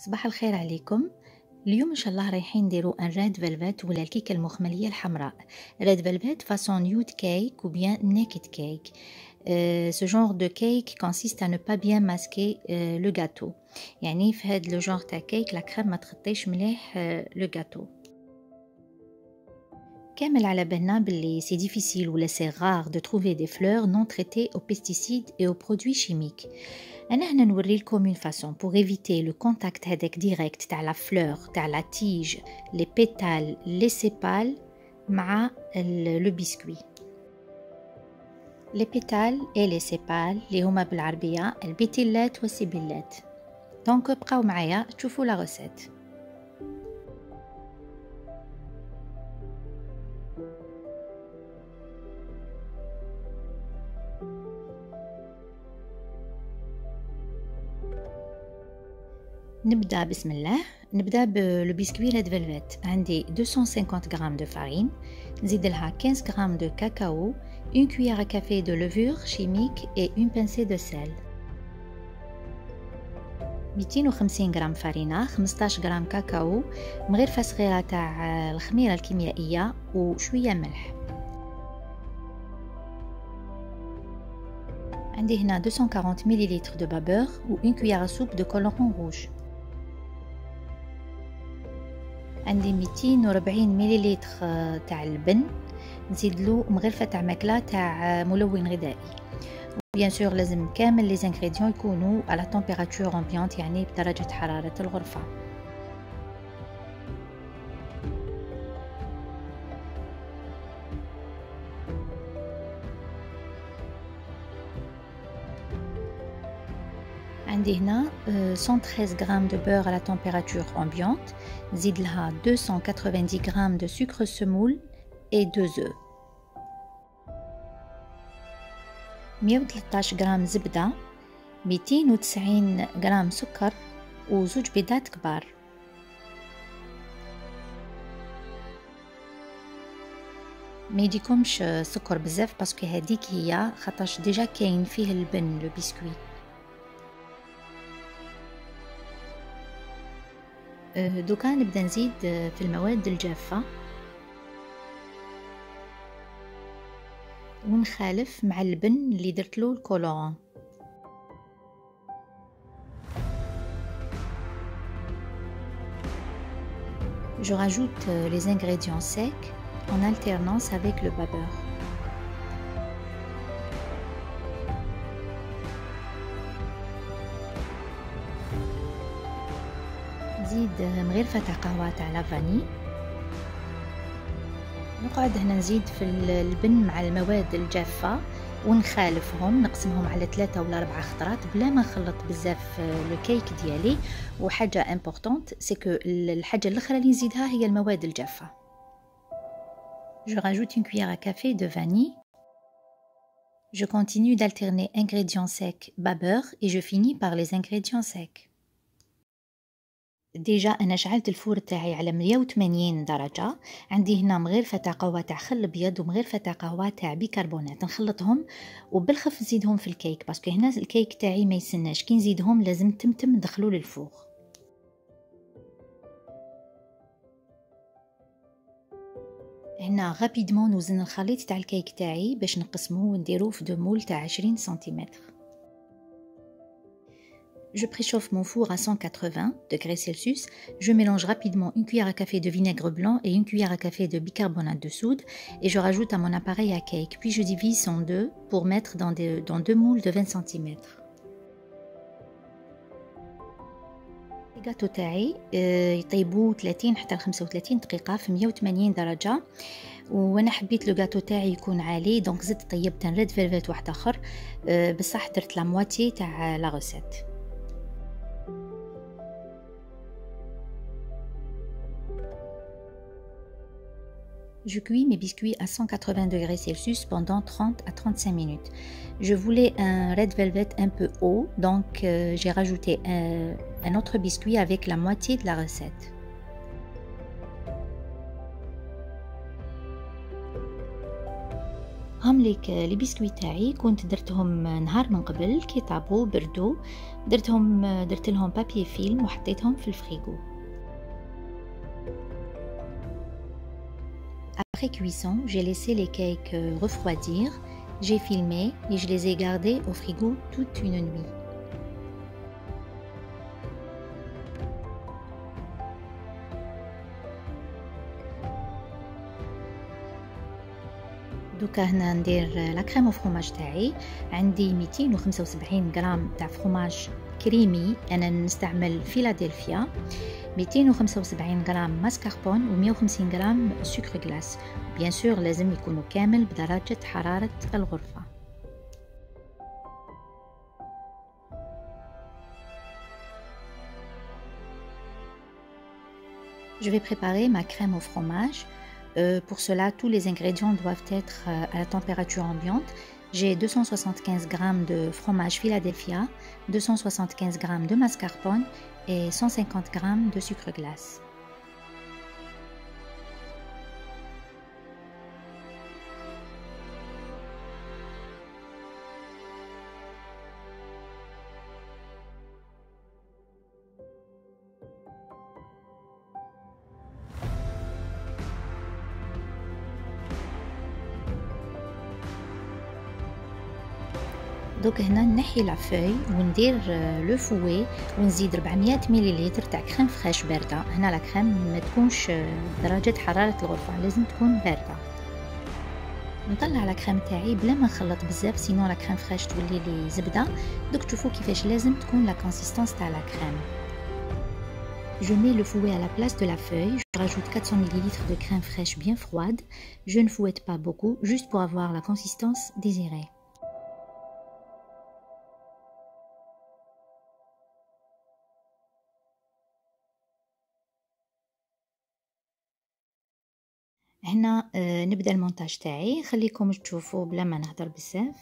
صباح الخير عليكم. اليوم ان شاء الله رايحين نديرو ان ريد فيلفت ولا الكيكه المخمليه الحمراء. ريد فيلفت فاسون نيود كيك ou bien naked cake. Ce genre de cake consiste à ne pas bien masquer le gâteau. يعني في هاد لو جونغ تاع كيك لا كريم ما تغطيش مليح لو gâteau. كامل على بالنا باللي سي ديفيسيل ولا سي غار دو تروفي دي فلور نون تريتي او بيستيسيد اي او برودوي شيميك. انا هنا نوري لكم اون فاسون بور ايفيتي لو كونتاكت هذاك ديريكت تاع لا فلور تاع لا تيج لي بيتال لي سيبال مع لو بسكوي. لي بيتال اي لي سيبال اللي هما بالعربيه البتيلات والسيبيلات. دونك بقاو معايا تشوفوا لا ريسيت. نبدا بسم الله. نبدا بلو بسكوي ريد فيلفت. عندي 250 غرام دو فارين، نزيد لها 15 غرام دو كاكاو، une cuillère à café de levure chimique et une pincée de sel. 250 غرام فارينة، 15 غرام كاكاو، مغرفة صغيرة تاع الخميرة الكيميائية وشوية ملح. عندي هنا 240 مليلتر دو بابور و une cuillère à soupe de colorant rouge. عندي 240 مليلتر تاع اللبن، نزيد له مغرفه تاع ماكله تاع ملون غذائي. بيان سور لازم كامل لي زانغريديون يكونوا على تمبيراتور امبيانت، يعني بدرجه حراره الغرفه. عندي هنا 113 غرام دو بور على تمبيراتور امبيانت، نزيد لها 290 غرام دو سكر سمول et 2 œufs. 113 غرام زبدة، 290 غرام سكر وزوج بيضات كبار. ما يجيكمش سكر بزاف باسكو هذيك هي خاطرش ديجا كاين فيه البن لو بسكوي. دوكا نبدا نزيد في المواد الجافة ونخالف مع اللبن اللي درتلو الكولوران. Je rajoute les ingrédients secs en alternance avec le babeur. نزيد مغرفة تاع قهوة تاع لافاني. نقعد هنا نزيد في اللبن مع المواد الجافة ونخالفهم، نقسمهم على 3 ولا 4 خطرات بلا ما نخلط بزاف لو كيك ديالي. وحاجة امبورطونت سي كو الحاجة الاخرى اللي نزيدها هي المواد الجافة. Je rajoute une cuillère à café de vanille. Je continue d'alterner ingrédients secs, babeur et je finis par les ingrédients secs. ديجا انا شعلت الفور تاعي على 180 درجه. عندي هنا مغرفه تاع قهوه تاع خل ابيض ومغرفه تاع قهوه تاع بيكربونات، نخلطهم وبالخف نزيدهم في الكيك باسكو هنا الكيك تاعي ما يسناش، كي نزيدهم لازم تمتم ندخلو للفوغ. هنا غابيدمون نوزن الخليط تاع الكيك تاعي باش نقسموه ونديروه في دو مول تاع 20 سنتيمتر. Je préchauffe mon four à 180 degrés Celsius. Je mélange rapidement une cuillère à café de vinaigre blanc et une cuillère à café de bicarbonate de soude et je rajoute à mon appareil à cake. Puis je divise en deux pour mettre dans deux moules de 20 cm. الجاتو تاعي يطيبوا 30 حتى 35 دقيقة في 180 درجة. وانا حبيت لو جاتو تاعي يكون عالي دونك زدت طيبت ريد فيلفت واحد اخر، بصح درت لا مواتي تاع لا ريسيت. Je cuis mes biscuits à 180 degrés Celsius pendant 30 à 35 minutes. Je voulais un red velvet un peu haut, donc j'ai rajouté un autre biscuit avec la moitié de la recette. هم ليك لي بسكويت تاعي كنت درتهم نهار من قبل كي طابو بردو، درت لهم بابي فيلم وحطيتهم في الفريغو. Après cuisson, j'ai laissé les cakes refroidir, j'ai filmé et je les ai gardés au frigo toute une nuit. دوكا هنا ندير لا كريم او فروماج تاعي. عندي 275 غرام تاع فروماج كريمي، انا نستعمل فيلادلفيا، 275 غرام ماسكاربون و 150 غرام سكر غلاس. بيان سور لازم يكونوا كامل بدرجة حرارة الغرفة. Je vais préparer ma crème au fromage. Pour cela, tous les ingrédients doivent être à la température ambiante. J'ai 275 g de fromage Philadelphia, 275 g de mascarpone et 150 g de sucre glace. دوك هنا نحي لافوي وندير لو فوي ونزيد 400 مليلتر تاع كريم فريش بارده. هنا لا كريم ما تكونش درجه حراره الغرفه، لازم تكون بارده. نطلع لا كريم تاعي بلا ما نخلط بزاف، سينو لا كريم فريش تولي لي زبده. دوك تشوفوا كيفاش لازم تكون لا كونسيستانس تاع لا كريم. Je mets le fouet à la place de la feuille, je rajoute 400 ml de crème fraîche bien froide. Je ne fouette pas beaucoup, juste pour avoir la consistance désirée. هنا نبدا المونتاج تاعي، خليكم تشوفوا بلا ما نهضر بزاف.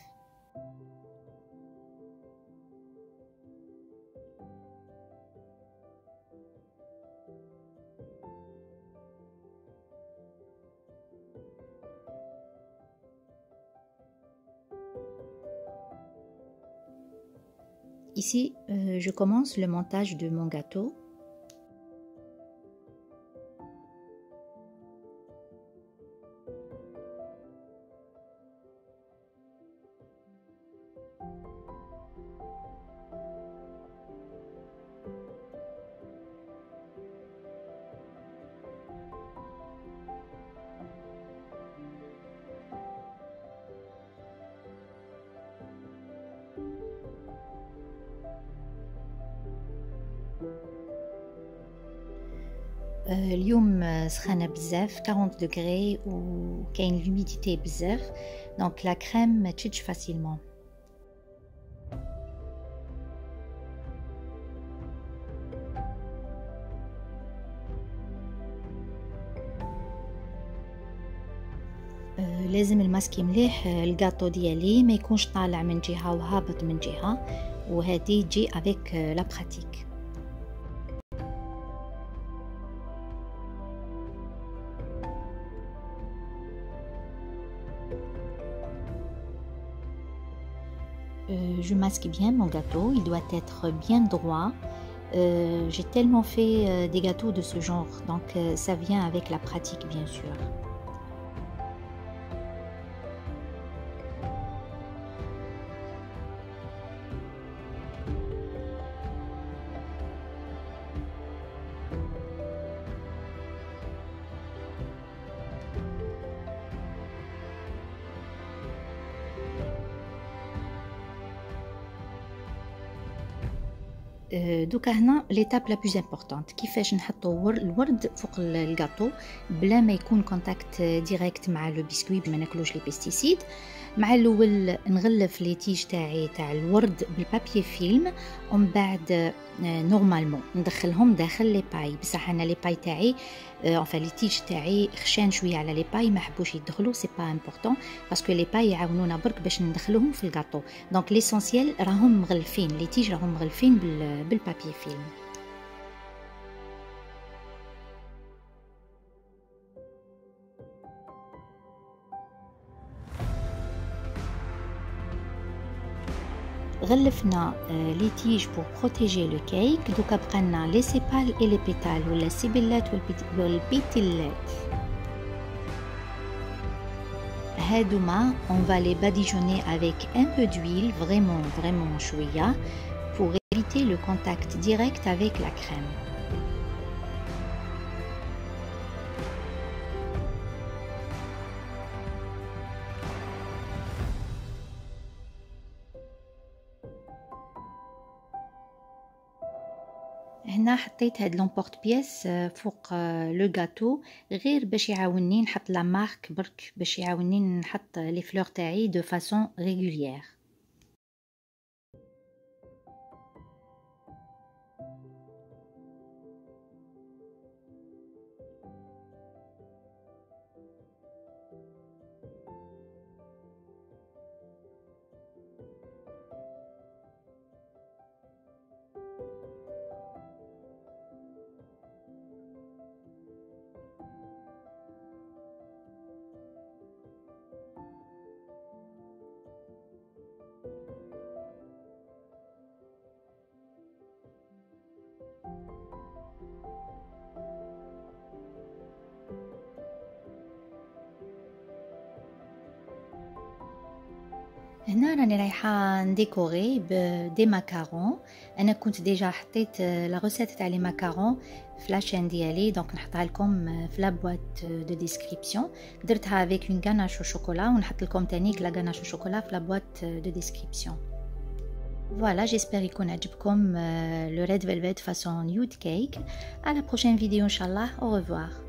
Ici, je commence le montage de mon gâteau. اليوم سخانه بزاف 40 دوغري وكاين لوميديتي بزاف، دونك لا كريم ما تشدش فاسيلمون. لازم الماسكي مليح الكاطو ديالي، ما يكونش طالع من جهه وهابط من جهه، وهذه تجي افيك لا براتيك. Je masque bien mon gâteau, il doit être bien droit. J'ai tellement fait des gâteaux de ce genre, donc ça vient avec la pratique bien sûr. دوكا هنا ليتاب لا بلوز امبورطونت، كيفاش نحطوا الورد فوق الكاطو بلا ما يكون كونتاكت ديريكت مع لو بسكوي، بما ناكلوش لي بيستيسيد. مع الاول نغلف لي تيج تاعي تاع الورد بالبابي فيلم، ومن بعد نورمالمون ندخلهم داخل لي باي. بصح انا لي باي تاعي enfin لي تيج تاعي خشان شويه على لي باي، ما حبوش يدخلوا، سي با امبورطون باسكو لي باي يعاونونا برك باش ندخلوهم في الكاطو. دونك ليسونسيال راهم مغلفين، لي تيج راهم مغلفين بالبابي فيلم. غلفنا لي تيج بور بروتيجي لو كيك. دوكا بقالنا لي سيبال اي لي بيتال ولا السيبلات والبيتيلات. هادوما on va les badigeonner avec un peu d'huile, vraiment شوية, pour éviter le contact direct avec la crème. هنا حطيت هاد لومبورت بياس فوق لو غاتو غير باش يعاونني نحط لا مارك برك، باش يعاونني نحط لي فلور تاعي دو فاصون ريغوليير. هنا راني رايحه نديكوري بدي ماكارون. انا كنت ديجا حطيت لا روسيت تاع لي ماكارون في لاشين ديالي، دونك نحطها لكم في لا بواط دو ديسكريبسيون. درتها افيك اون غاناش او شوكولا، ونحط لكم تاني لا غاناش او شوكولا في لا بواط دو ديسكريبسيون. فوالا، جيسبر يكون عجبكم لو ريد فيلفيت فاصون نيود كيك. على بروشين فيديو ان شاء الله. او ريفوار.